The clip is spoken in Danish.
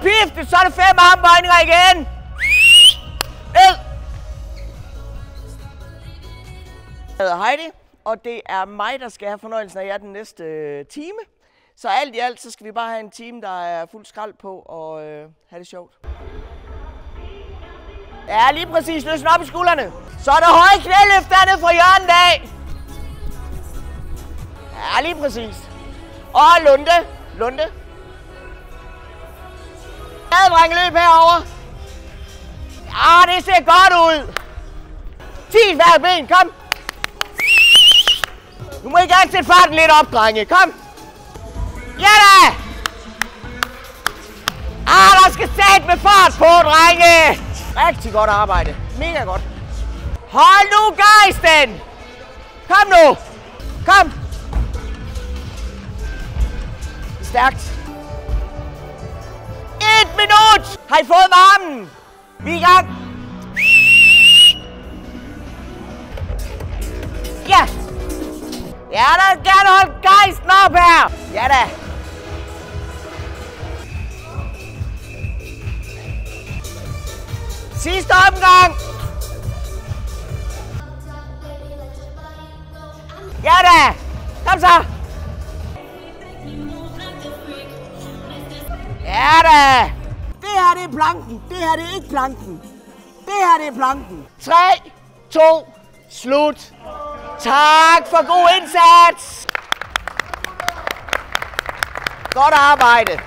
pif, så er det 5 armbøjninger igen. Ned. Jeg hedder Heidi, og det er mig, der skal have fornøjelsen af jer den næste time. Så alt i alt, så skal vi bare have en time, der er fuld skrald på og have det sjovt. Ja, lige præcis. Løsne op i skuldrene. Så er der høje knæløft dernede fra hjørnet af. Ja, lige præcis. Og lunde. Drenge, løb herover. Ja, det ser godt ud. 10 hver ben, kom. Nu må I gerne sætte farten lidt op, drenge. Kom. Ja da! Der skal sætte med fart på, drenge. Rigtig godt arbejde. Mega godt. Hold nu gejsten. Kom nu. Kom. Stærkt. 1 minut. Har I fået varmen? Vi er i gang. Ja. Ja, der vil gerne holde gejsten op her. Ja da. Sidste omgang. Ja da. Kom så. Ja da. Det her, det er planken. Det her, det er ikke planken. Det her, det er planken. 3, 2, slut. Tak for god indsats. Godt arbejde.